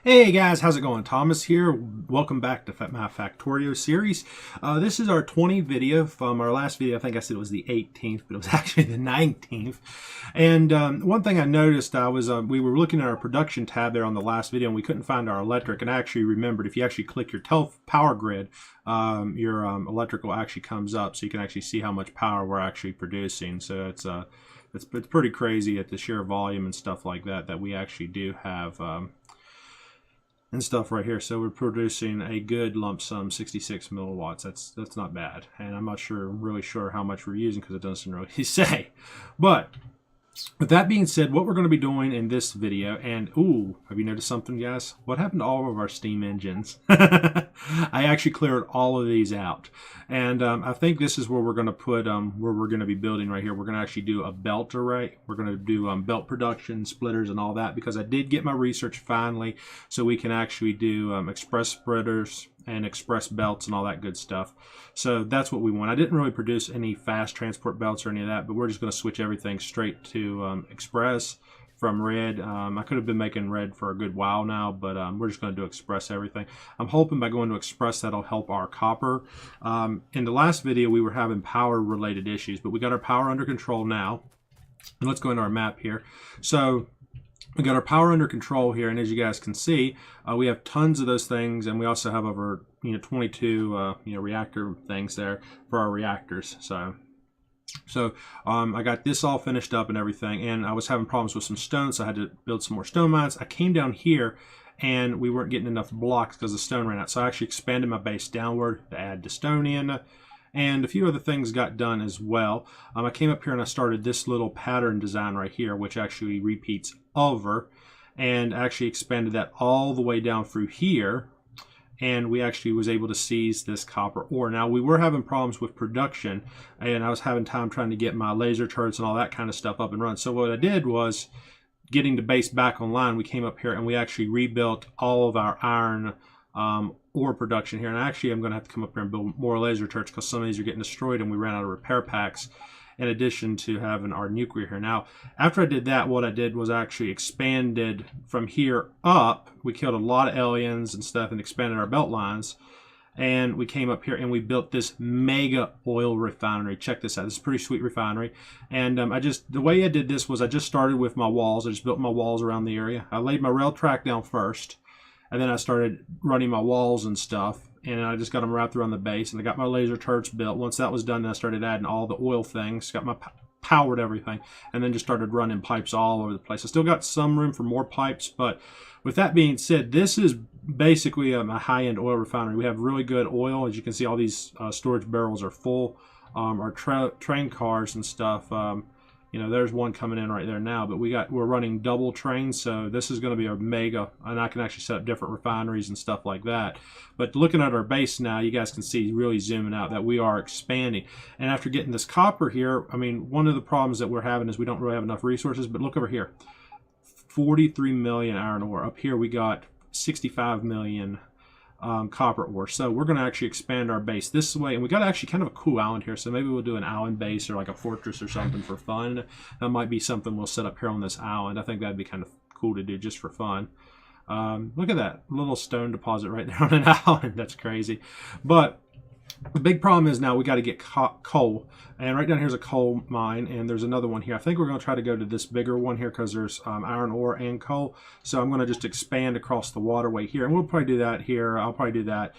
Hey guys, how's it going? Thomas here. Welcome back to my Factorio series. This is our 20th video from our last video. I think I said it was the 18th, but it was actually the 19th. And one thing I noticed, we were looking at our production tab there on the last video, and we couldn't find our electric. And I actually remembered if you actually click your power grid, your electrical actually comes up, so you can actually see how much power we're actually producing. So it's pretty crazy at the sheer volume and stuff like that we actually do have. And stuff right here. So we're producing a good lump sum 66 milliwatts. That's not bad. And I'm not really sure how much we're using because it doesn't really say. But with that being said, what we're going to be doing in this video, and ooh, have you noticed something, guys? What happened to all of our steam engines? I actually cleared all of these out, and I think this is where we're going to put where we're going to be building right here. We're going to actually do a belt array. We're going to do belt production, splitters, and all that, because I did get my research finally, so we can actually do express splitters and express belts and all that good stuff. So that's what we want. I didn't really produce any fast transport belts or any of that, but we're just going to switch everything straight to express from red. I could have been making red for a good while now, but we're just going to do express everything. I'm hoping by going to express that'll help our copper. In the last video we were having power related issues, but we got our power under control now. And let's go into our map here. So we got our power under control here, and as you guys can see, we have tons of those things, and we also have over 22 reactor things there for our reactors. So I got this all finished up and everything, and I was having problems with some stone, so I had to build some more stone mines. I came down here, and we weren't getting enough blocks because the stone ran out, so I actually expanded my base downward to add the stone in. And a few other things got done as well. I came up here and I started this little pattern design right here, which actually repeats over, and actually expanded that all the way down through here. And we actually was able to seize this copper ore. Now, we were having problems with production, and I was having time trying to get my laser turrets and all that kind of stuff up and run. So what I did was, getting the base back online, we came up here and we actually rebuilt all of our iron ore production here. And actually, I'm going to have to come up here and build more laser turrets because some of these are getting destroyed and we ran out of repair packs, in addition to having our nuclear here. Now, after I did that, what I did was actually expanded from here up. We killed a lot of aliens and stuff and expanded our belt lines. And we came up here and we built this mega oil refinery. Check this out. This is a pretty sweet refinery. And the way I did this was I just started with my walls. I just built my walls around the area. I laid my rail track down first, and then I started running my walls and stuff. And I just got them wrapped around the base, and I got my laser turrets built. Once that was done, I started adding all the oil things, got my powered everything, and then just started running pipes all over the place. I still got some room for more pipes, but with that being said, this is basically a high-end oil refinery. We have really good oil. As you can see, all these storage barrels are full. Our train cars and stuff, there's one coming in right there now, but we're running double trains, so this is going to be a mega, and I can actually set up different refineries and stuff like that. But looking at our base now, you guys can see, really zooming out, that we are expanding. And after getting this copper here, I mean, one of the problems that we're having is we don't really have enough resources, but look over here, 43 million iron ore. Up here we got 65 million copper ore. So we're going to actually expand our base this way, and we got actually kind of a cool island here, so maybe we'll do an island base or like a fortress or something for fun. That might be something we'll set up here on this island. I think that'd be kind of cool to do just for fun. Look at that little stone deposit right there on an island. That's crazy. But the big problem is now we got to get coal, and right down here's a coal mine, and there's another one here. I think we're going to try to go to this bigger one here because there's iron ore and coal. So I'm going to just expand across the waterway here, and we'll probably do that here. I'll probably do that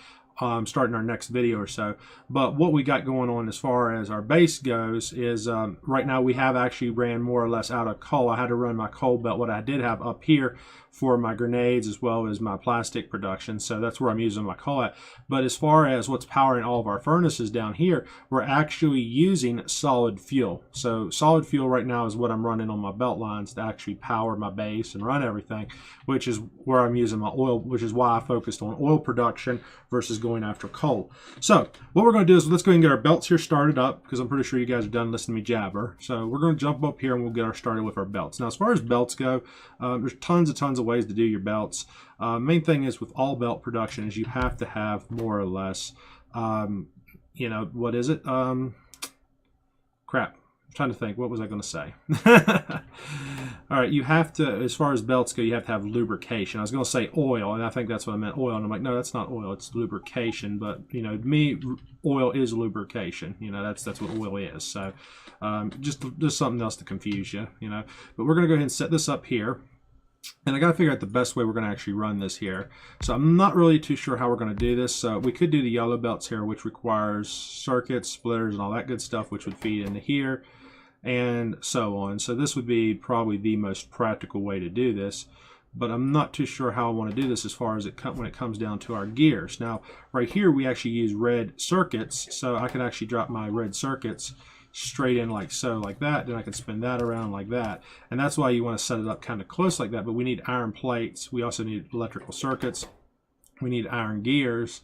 starting our next video or so. But what we got going on as far as our base goes is right now we have actually ran more or less out of coal. I had to run my coal belt, what I did have up here, for my grenades as well as my plastic production. So that's where I'm using my coal at. But as far as what's powering all of our furnaces down here, we're actually using solid fuel. So solid fuel right now is what I'm running on my belt lines to actually power my base and run everything, which is where I'm using my oil, which is why I focused on oil production versus going after coal. So what we're going to do is let's go ahead and get our belts here started up, because I'm pretty sure you guys are done listening to me jabber. So we're going to jump up here and we'll get our started with our belts. Now, as far as belts go, there's tons of ways to do your belts. Main thing is with all belt production is you have to have more or less, what is it? Crap. I'm trying to think. What was I going to say? All right, you have to, as far as belts go, you have to have lubrication. I was going to say oil, and I think that's what I meant, oil. And I'm like, no, that's not oil, it's lubrication. But, you know, to me, oil is lubrication. You know, that's what oil is. So just something else to confuse you, you know. But we're going to go ahead and set this up here. And I got to figure out the best way we're going to actually run this here. So I'm not really too sure how we're going to do this. So we could do the yellow belts here, which requires circuits, splitters, and all that good stuff, which would feed into here, and so on. So this would be probably the most practical way to do this, but I'm not too sure how I want to do this as far as when it comes down to our gears. Now right here we actually use red circuits, so I can actually drop my red circuits straight in like so, like that. Then I can spin that around like that, and that's why you want to set it up kind of close like that. But we need iron plates, we also need electrical circuits, we need iron gears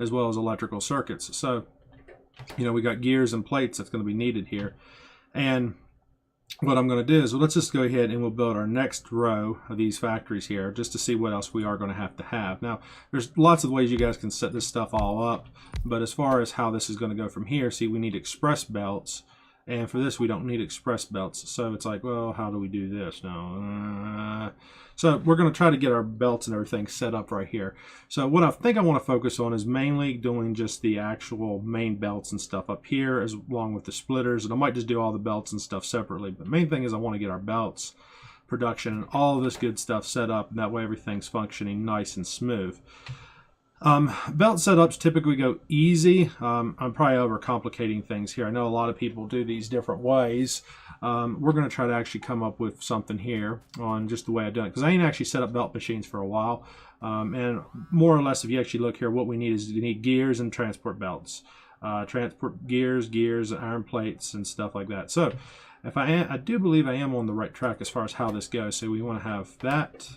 as well as electrical circuits. So you know, we got gears and plates that's going to be needed here. And what I'm going to do is, well, let's just go ahead and we'll build our next row of these factories here just to see what else we are going to have. Now, there's lots of ways you guys can set this stuff all up, but as far as how this is going to go from here, see, we need express belts. And for this, we don't need express belts. So it's like, well, how do we do this now? So we're going to try to get our belts and everything set up right here. So what I think I want to focus on is mainly doing just the actual main belts and stuff up here, as along with the splitters. And I might just do all the belts and stuff separately. But the main thing is I want to get our belts, production, and all of this good stuff set up. And that way everything's functioning nice and smooth. Belt setups typically go easy. I'm probably overcomplicating things here. I know a lot of people do these different ways. We're going to try to actually come up with something here on just the way I've done it, because I ain't actually set up belt machines for a while. And more or less, if you actually look here, what we need is you need gears and transport belts. Transport gears, iron plates, and stuff like that. So if I do believe I am on the right track as far as how this goes. So we want to have that.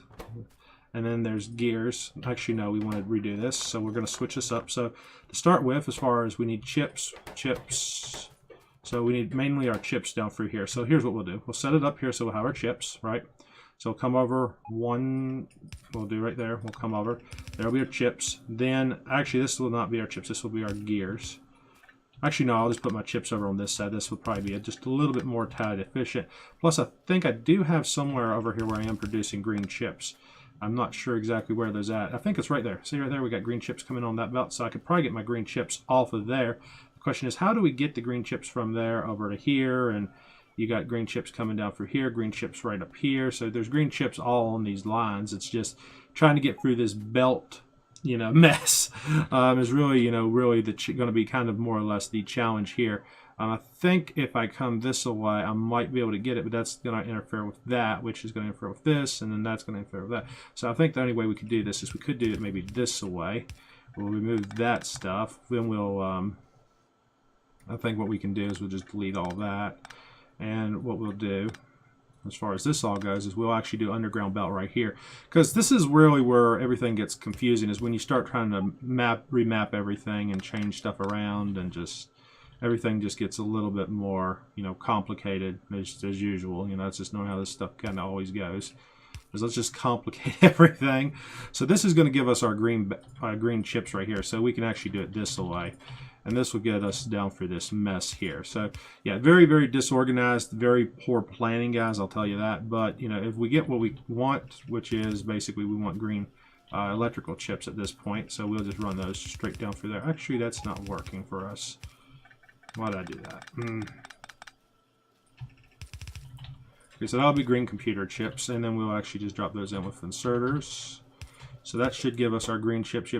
And then there's gears. Actually, no, we want to redo this. So we're going to switch this up. So to start with, as far as we need chips. So we need mainly our chips down through here. So here's what we'll do. We'll set it up here so we'll have our chips, right? So we'll come over one, we'll do right there. We'll come over. There'll be our chips. Then, actually, this will not be our chips. This will be our gears. Actually, no, I'll just put my chips over on this side. This will probably be just a little bit more tide efficient. Plus, I think I do have somewhere over here where I am producing green chips. I'm not sure exactly where those at. I think it's right there. See right there, we got green chips coming on that belt, so I could probably get my green chips off of there. The question is, how do we get the green chips from there over to here? And you got green chips coming down through here, green chips right up here. So there's green chips all on these lines. It's just trying to get through this belt, you know, mess is really, you know, really going to be kind of more or less the challenge here. I think if I come this way, I might be able to get it, but that's going to interfere with that, which is going to interfere with this, and then that's going to interfere with that. So I think the only way we could do this is we could do it maybe this way. We'll remove that stuff. Then we'll, I think what we can do is we'll just delete all that. And what we'll do, as far as this all goes, is we'll actually do underground belt right here. Because this is really where everything gets confusing, is when you start trying to remap everything and change stuff around, and just everything just gets a little bit more, you know, complicated as usual. You know, that's just knowing how this stuff kind of always goes. Is let's just complicate everything. So this is going to give us our green chips right here. So we can actually do it this way. And this will get us down for this mess here. So yeah, very, very disorganized, very poor planning, guys, I'll tell you that. But, you know, if we get what we want, which is basically we want green electrical chips at this point. So we'll just run those straight down through there. Actually, that's not working for us. Why did I do that? Okay, so that'll be green computer chips, and then we'll actually just drop those in with inserters. So that should give us our green chips,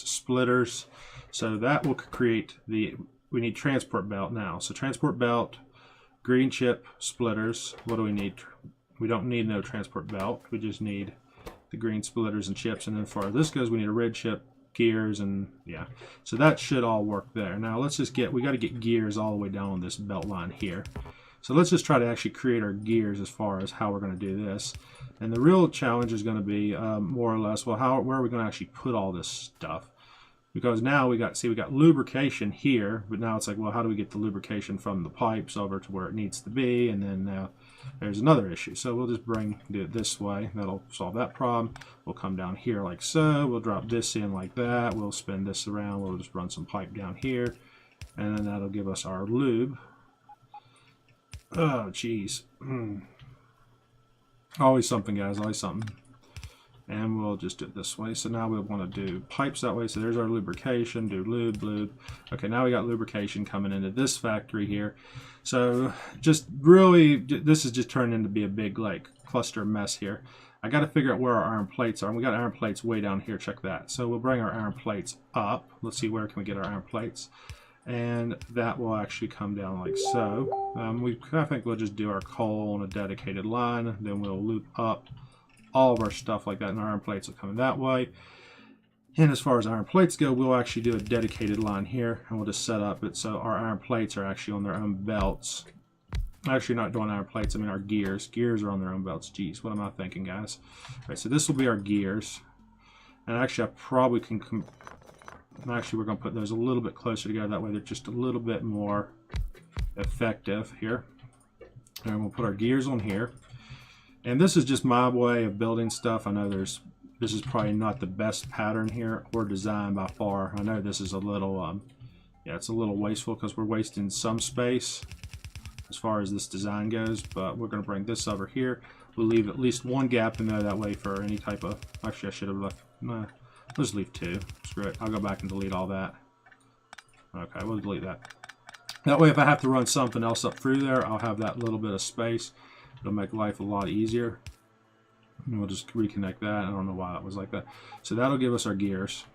splitters. So that will create we need transport belt now. So transport belt, green chip, splitters. What do we need? We don't need no transport belt. We just need the green splitters and chips. And then as far as this goes, we need a red chip, gears, and yeah. So that should all work there. Now let's just we got to get gears all the way down on this belt line here. So let's just try to actually create our gears as far as how we're going to do this. And the real challenge is going to be more or less, well, where are we going to actually put all this stuff? Because now we got lubrication here, but now it's like, well, how do we get the lubrication from the pipes over to where it needs to be? And then now there's another issue. So we'll just do it this way. That'll solve that problem. We'll come down here like so. We'll drop this in like that. We'll spin this around. We'll just run some pipe down here. And then that'll give us our lube. Oh, geez. Always something, guys, always something. And we'll just do it this way. So now we want to do pipes that way. So there's our lubrication, do lube, lube. Okay, now we got lubrication coming into this factory here. So just really, this is just turned into be a big like cluster mess here. I got to figure out where our iron plates are. And we got iron plates way down here, check that. So we'll bring our iron plates up. Let's see, where can we get our iron plates? And that will actually come down like so. I think we'll just do our coal on a dedicated line. Then we'll loop up all of our stuff like that, and iron plates will come in that way. And as far as iron plates go, we'll actually do a dedicated line here, and we'll just set up it so our iron plates are actually on their own belts. Actually, not doing iron plates, I mean our gears. Gears are on their own belts. Geez, what am I thinking, guys? All right, so this will be our gears. And actually, I probably can... Actually, we're going to put those a little bit closer together. That way they're just a little bit more effective here. And we'll put our gears on here. And this is just my way of building stuff. I know this is probably not the best pattern here or design by far. I know this is a little, yeah, it's a little wasteful because we're wasting some space as far as this design goes, but we're going to bring this over here. We'll leave at least one gap in there that way for any type of, actually I should have left, nah, let's leave two. Screw it, I'll go back and delete all that. Okay, we'll delete that. That way if I have to run something else up through there, I'll have that little bit of space. It'll make life a lot easier. And we'll just reconnect that. I don't know why that was like that. So that'll give us our gears.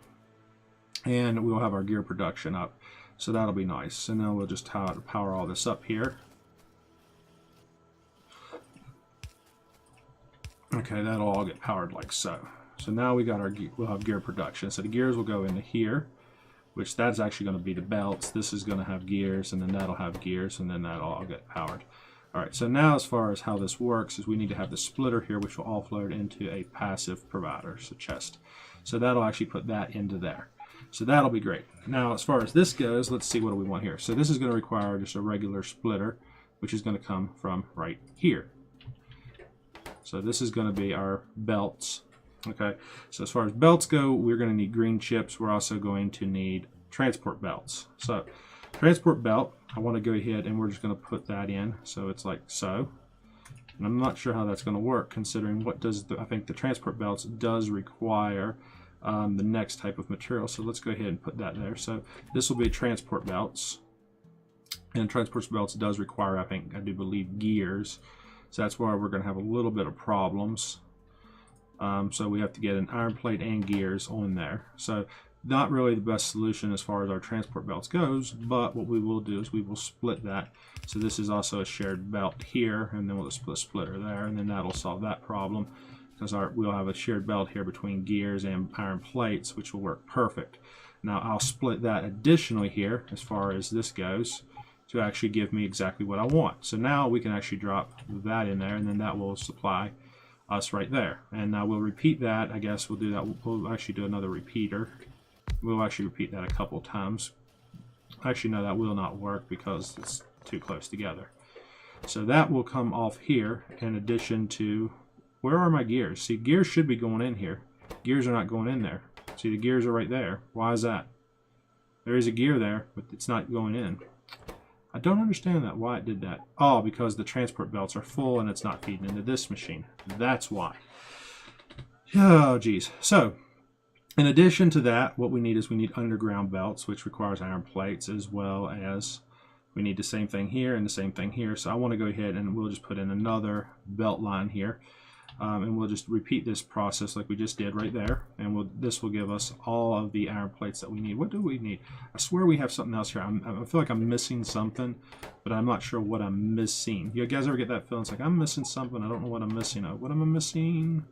And we'll have our gear production up. So that'll be nice. And then we'll just power all this up here. Okay, that'll all get powered like so. So now we got we'll have gear production. So the gears will go into here, which that's actually going to be the belts. This is going to have gears, and then that'll have gears, and then that'll all get powered. All right, so now as far as how this works is we need to have the splitter here, which will offload into a passive provider, so chest. So that'll actually put that into there. So that'll be great. Now, as far as this goes, let's see what do we want here. So this is going to require just a regular splitter, which is going to come from right here. So this is going to be our belts. Okay, so as far as belts go, we're going to need green chips. We're also going to need transport belts. So transport belt, I want to go ahead and we're just going to put that in. So it's like so. And I'm not sure how that's going to work considering what does I think the transport belts does require the next type of material. So let's go ahead and put that there. So this will be transport belts. And transport belts does require, I do believe, gears. So that's why we're going to have a little bit of problems. So we have to get an iron plate and gears on there. So not really the best solution as far as our transport belts goes, but what we will do is we will split that. So this is also a shared belt here, and then we'll just put a splitter there, and then that'll solve that problem because we'll have a shared belt here between gears and iron plates, which will work perfect. Now I'll split that additionally here as far as this goes to actually give me exactly what I want. So now we can actually drop that in there, and then that will supply us right there. And now we'll repeat that. I guess we'll do that. We'll actually do another repeater. We'll actually repeat that a couple times. Actually, no, that will not work because it's too close together. So that will come off here in addition to, where are my gears? See, gears should be going in here. Gears are not going in there. See, the gears are right there. Why is that? There is a gear there, but it's not going in. I don't understand that, why it did that. Oh, because the transport belts are full and it's not feeding into this machine. That's why. Oh, geez. So, in addition to that, what we need is we need underground belts, which requires iron plates, as well as we need the same thing here and the same thing here. So I want to go ahead and we'll just put in another belt line here. And we'll just repeat this process like we just did right there. And this will give us all of the iron plates that we need. What do we need? I swear we have something else here. I feel like I'm missing something, but I'm not sure what I'm missing. You guys ever get that feeling? It's like I'm missing something. I don't know what I'm missing. What am I missing?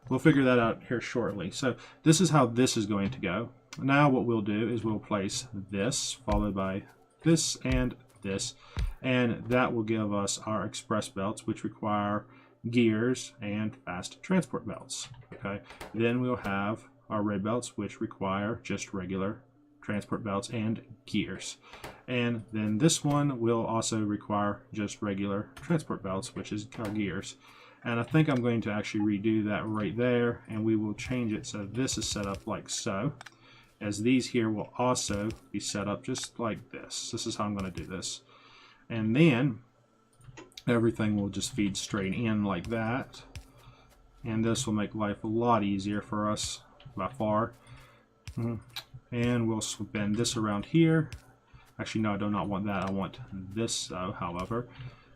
We'll figure that out here shortly. So this is how this is going to go. Now what we'll do is we'll place this followed by this and this. And that will give us our express belts, which require gears and fast transport belts. Okay, then we'll have our red belts, which require just regular transport belts and gears. And then this one will also require just regular transport belts, which is our gears. And I think I'm going to actually redo that right there, and we will change it so this is set up like so, as these here will also be set up just like this. This is how I'm going to do this. And then everything will just feed straight in like that. and this will make life a lot easier for us by far. And we'll bend this around here. Actually, no, I do not want that. I want this, however,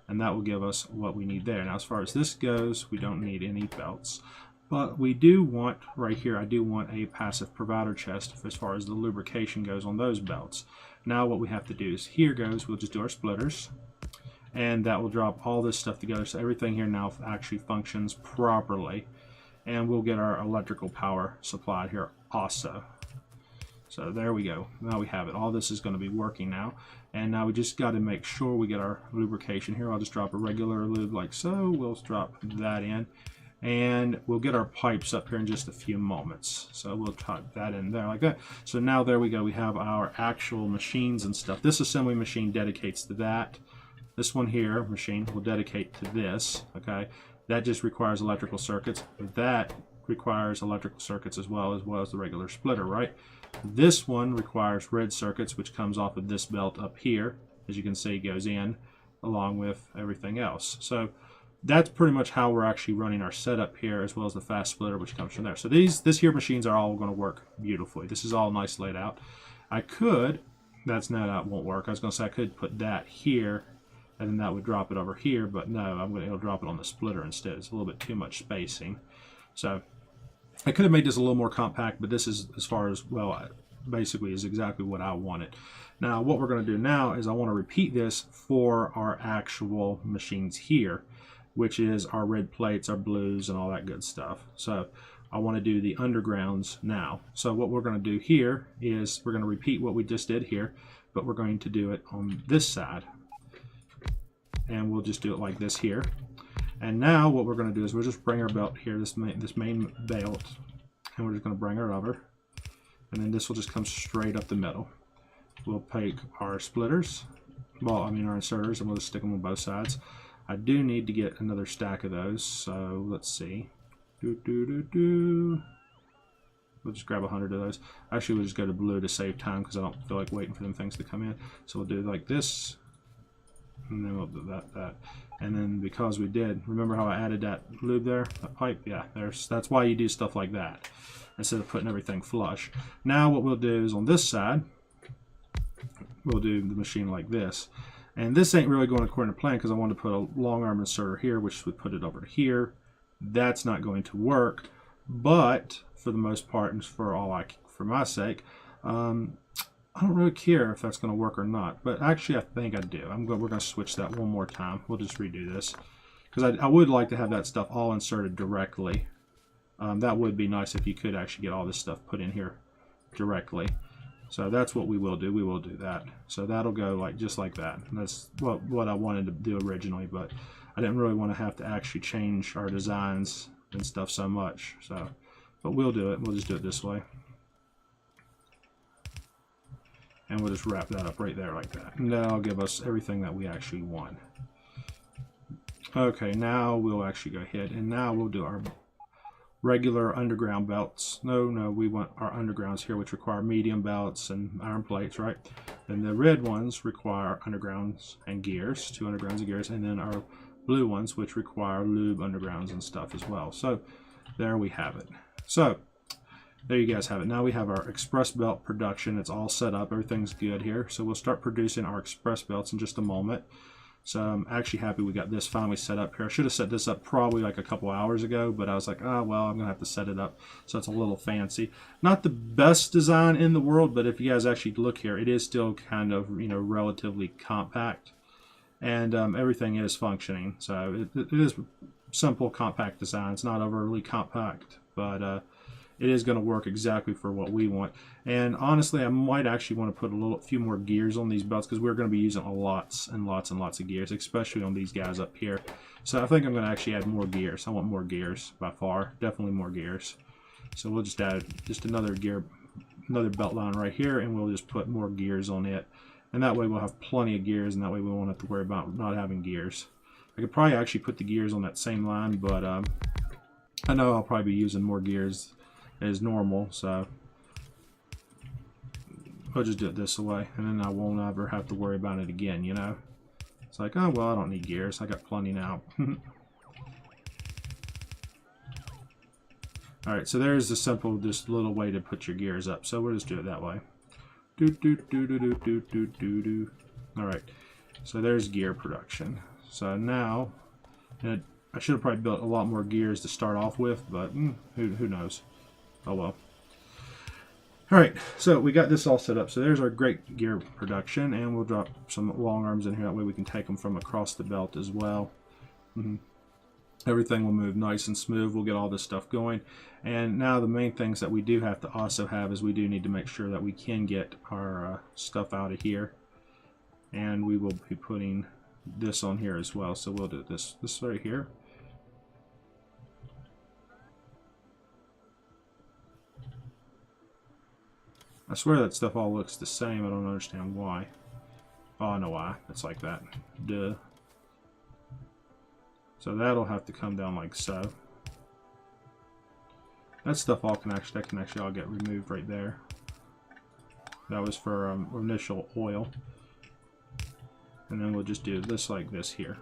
and that will give us what we need there. Now, as far as this goes, we don't need any belts, but we do want, right here, I do want a passive provider chest as far as the lubrication goes on those belts. Now, what we have to do is here goes, we'll just do our splitters, and that will drop all this stuff together. So everything here now actually functions properly, and we'll get our electrical power supplied here also. So there we go. Now we have it. All this is going to be working now. And now we just got to make sure we get our lubrication here. I'll just drop a regular lube like so. We'll drop that in. And we'll get our pipes up here in just a few moments. So we'll type that in there like that. So now there we go. We have our actual machines and stuff. This assembly machine dedicates to that. This one here, machine, will dedicate to this. Okay. That just requires electrical circuits. That requires electrical circuits as well as the regular splitter, right? This one requires red circuits, which comes off of this belt up here. As you can see, goes in along with everything else. So that's pretty much how we're actually running our setup here, as well as the fast splitter, which comes from there. So this here machines are all going to work beautifully. This is all nice laid out. I could, that won't work. I was going to say I could put that here, and then that would drop it over here, but no, it'll drop it on the splitter instead. It's a little bit too much spacing. So I could have made this a little more compact, but this is, as far as, well, basically is exactly what I wanted. Now, what we're going to do now is I want to repeat this for our actual machines here, which is our red plates, our blues, and all that good stuff. So I want to do the undergrounds now. So what we're going to do here is we're going to repeat what we just did here, but we're going to do it on this side. And we'll just do it like this here. And now what we're going to do is we'll just bring our belt here, this main belt, and we're just going to bring her over. And then this will just come straight up the middle. We'll take our splitters, well, I mean our inserters, and we'll just stick them on both sides. I do need to get another stack of those, so let's see. We'll just grab 100 of those. Actually, we'll just go to blue to save time because I don't feel like waiting for them things to come in. So we'll do it like this. And then we'll do that. And then because we did, remember how I added that lube there, that pipe? Yeah, that's why you do stuff like that instead of putting everything flush. Now what we'll do is on this side, we'll do the machine like this. And this ain't really going according to plan because I wanted to put a long arm inserter here, which would put it over to here. That's not going to work, but for the most part, and for my sake, I don't really care if that's going to work or not, but actually I think I do. We're going to switch that one more time. We'll just redo this because I would like to have that stuff all inserted directly. That would be nice if you could actually get all this stuff put in here directly. So that's what we will do. We will do that. So that'll go like just like that. And that's what I wanted to do originally, but I didn't really want to have to actually change our designs and stuff so much. So, but we'll do it. We'll just do it this way. And we'll just wrap that up right there like that. And that'll give us everything that we actually want. Okay, now we'll actually go ahead and now we'll do our regular underground belts. No, we want our undergrounds here, which require medium belts and iron plates, right? Then the red ones require undergrounds and gears, 2 undergrounds and gears, and then our blue ones, which require lube undergrounds and stuff as well. So there we have it. So there you guys have it. Now we have our express belt production. It's all set up. Everything's good here. So we'll start producing our express belts in just a moment. So I'm actually happy we got this finally set up here. I should have set this up probably like a couple hours ago, but I was like, oh, well, I'm going to have to set it up. So it's a little fancy. Not the best design in the world, but if you guys actually look here, it is still kind of, relatively compact. And everything is functioning. So it is simple, compact design. It's not overly compact, but it is going to work exactly for what we want. And honestly, I might actually want to put a few more gears on these belts because we're going to be using lots and lots and lots of gears, especially on these guys up here. So I think I'm going to actually add more gears. I want more gears by far, definitely more gears. So we'll just add just another belt line right here, and we'll just put more gears on it. And that way we'll have plenty of gears, and that way we won't have to worry about not having gears. I could probably actually put the gears on that same line, but I know I'll probably be using more gears as normal, so I'll just do it this way, and then I won't ever have to worry about it again, It's like, oh, well, I don't need gears. I got plenty now. All right, so there's the simple, just little way to put your gears up. So we'll just do it that way. Do do do do do do do do do. All right, so there's gear production. So now, I should have probably built a lot more gears to start off with, but who knows? Oh well. All right, so we got this all set up. So there's our great gear production, and we'll drop some long arms in here. That way we can take them from across the belt as well. Everything will move nice and smooth. We'll get all this stuff going. And now the main things that we do have to also have is we do need to make sure that we can get our stuff out of here. And we will be putting this on here as well. So we'll do this right here. I swear that stuff all looks the same. I don't understand why. Oh, I know why. It's like that. Duh. So that'll have to come down like so. That stuff all can actually all get removed right there. That was for initial oil. And then we'll just do this like this here.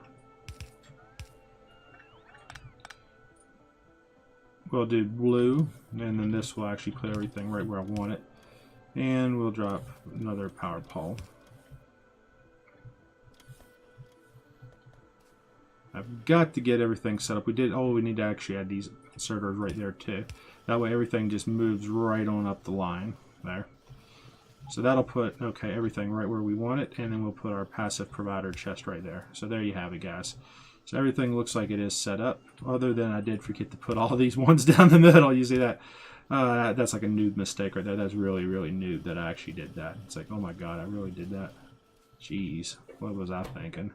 We'll do blue, and then this will actually put everything right where I want it. And we'll drop another power pole. I've got to get everything set up. We need to actually add these inserters right there too. That way everything just moves right on up the line there. So that'll put, everything right where we want it, and then we'll put our passive provider chest right there. So there you have it, guys. So everything looks like it is set up, other than I did forget to put all these ones down the middle. You see that? That's like a noob mistake right there. That's really, really noob that I actually did that. It's like, oh my god, I really did that. Jeez, what was I thinking?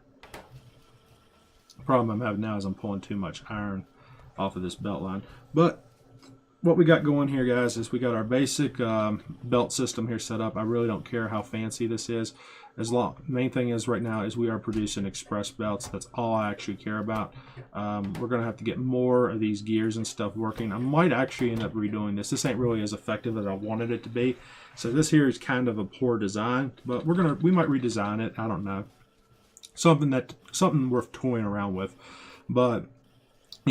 The problem I'm having now is I'm pulling too much iron off of this belt line. But what we got going here, guys, is we got our basic belt system here set up. I really don't care how fancy this is. Main thing is right now is we are producing express belts. That's all I actually care about. We're going to have to get more of these gears and stuff working. I might actually end up redoing this. This ain't really as effective as I wanted it to be. So this here is kind of a poor design, but we might redesign it. I don't know. Something worth toying around with. But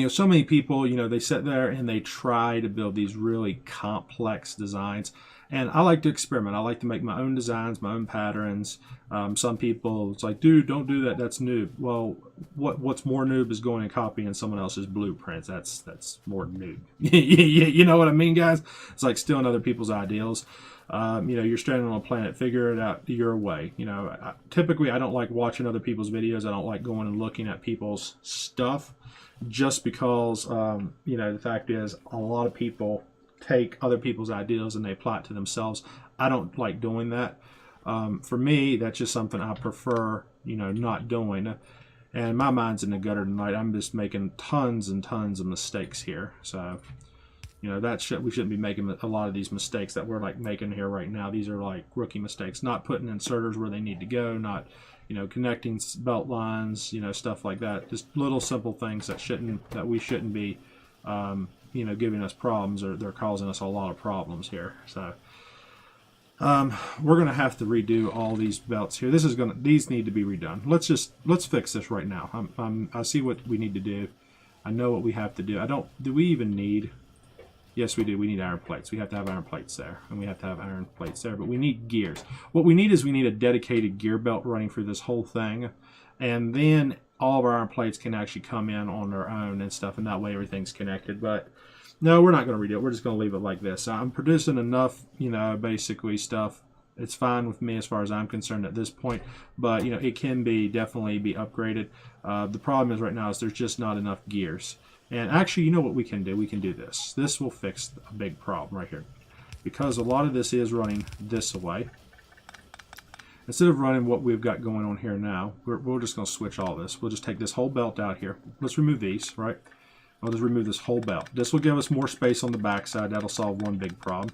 so many people, they sit there and they try to build these really complex designs. And I like to experiment. I like to make my own designs, my own patterns. Some people, it's like, dude, don't do that. That's noob. Well, what's more noob is going and copying someone else's blueprints. That's more noob. You know what I mean, guys? It's like stealing other people's ideals. You're stranded on a planet. Figure it out your way. Typically, I don't like watching other people's videos. I don't like going and looking at people's stuff, just because the fact is a lot of people take other people's ideas and they apply it to themselves. I don't like doing that. For me, that's just something I prefer, not doing. And my mind's in the gutter tonight. I'm just making tons and tons of mistakes here. So, we shouldn't be making a lot of these mistakes that we're like making here right now. These are like rookie mistakes. Not putting inserters where they need to go. Not, connecting belt lines. Stuff like that. Just little simple things that we shouldn't be, giving us problems, or they're causing us a lot of problems here. So we're gonna have to redo all these belts here. These need to be redone. Let's fix this right now. I see what we need to do. I know what we have to do. Do we even need? Yes, we do. We need iron plates. We have to have iron plates there, and we have to have iron plates there. But we need gears. What we need is a dedicated gear belt running through this whole thing, and then all of our iron plates can actually come in on their own and stuff, and that way everything's connected. But no, we're not going to redo it. We're just going to leave it like this. I'm producing enough, basically stuff. It's fine with me as far as I'm concerned at this point. But, it can definitely be upgraded. The problem is right now is there's just not enough gears. And actually, what we can do? We can do this. This will fix a big problem right here. Because a lot of this is running this way. Instead of running what we've got going on here now, we're just going to switch all this. We'll just take this whole belt out here. Let's remove these, right? I'll just remove this whole belt. This will give us more space on the backside. That'll solve one big problem.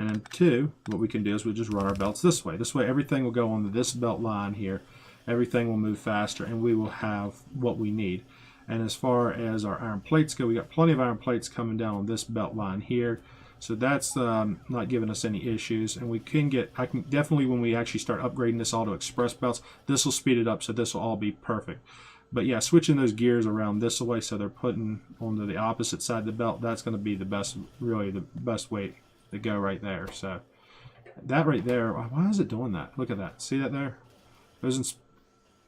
And then two, what we can do is we'll just run our belts this way. This way everything will go on this belt line here. Everything will move faster, and we will have what we need. And as far as our iron plates go, we got plenty of iron plates coming down on this belt line here. So that's not giving us any issues. And I can definitely, when we actually start upgrading this all to express belts, this will speed it up, so this will all be perfect. But yeah, switching those gears around this way so they're putting onto the opposite side of the belt, that's going to be the best, really the best way to go right there. So that right there, why is it doing that? Look at that. See that there?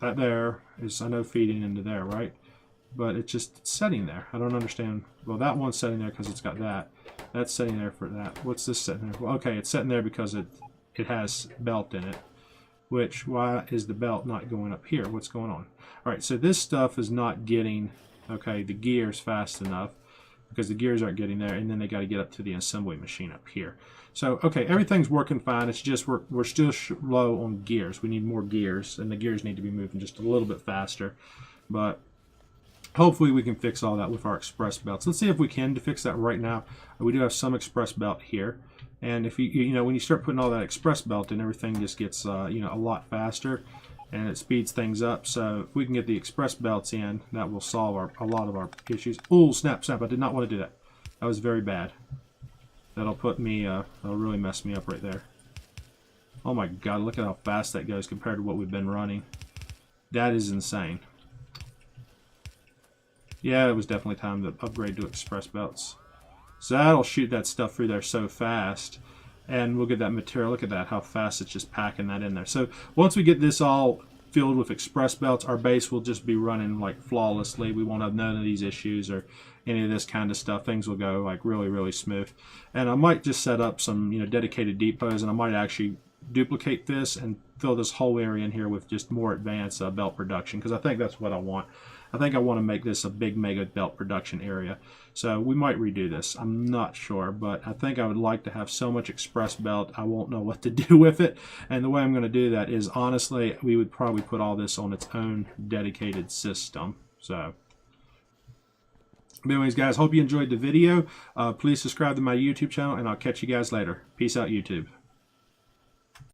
That there is, I know, feeding into there, right? But it's just sitting there. I don't understand. Well, that one's sitting there because it's got that. That's sitting there for that. What's this sitting there? Well, okay, it's sitting there because it has belt in it. Which, why is the belt not going up here? What's going on? All right, so this stuff is not getting, okay, the gears fast enough because the gears aren't getting there, and then they got to get up to the assembly machine up here. So, okay, everything's working fine. It's just we're still low on gears. We need more gears, and the gears need to be moving just a little bit faster. But hopefully we can fix all that with our express belts. Let's see if we can to fix that right now. We do have some express belt here. And if you know, when you start putting all that express belt in, everything just gets, you know, a lot faster, and it speeds things up. So if we can get the express belts in, that will solve a lot of our issues. Oh, snap, snap. I did not want to do that. That was very bad. That'll put me, that'll really mess me up right there. Oh my God, look at how fast that goes compared to what we've been running. That is insane. Yeah, it was definitely time to upgrade to express belts. So that'll shoot that stuff through there so fast. And we'll get that material. Look at that, how fast it's just packing that in there. So once we get this all filled with express belts, our base will just be running like flawlessly. We won't have none of these issues or any of this kind of stuff. Things will go like really, really smooth. And I might just set up some, you know, dedicated depots, and I might actually duplicate this and fill this whole area in here with just more advanced belt production, because I think that's what I want. I think I want to make this a big mega belt production area. So we might redo this. I'm not sure, but I think I would like to have so much express belt I won't know what to do with it. And the way I'm going to do that is, honestly, we would probably put all this on its own dedicated system. So, but anyways, guys, hope you enjoyed the video. Please subscribe to my YouTube channel, and I'll catch you guys later. Peace out, YouTube.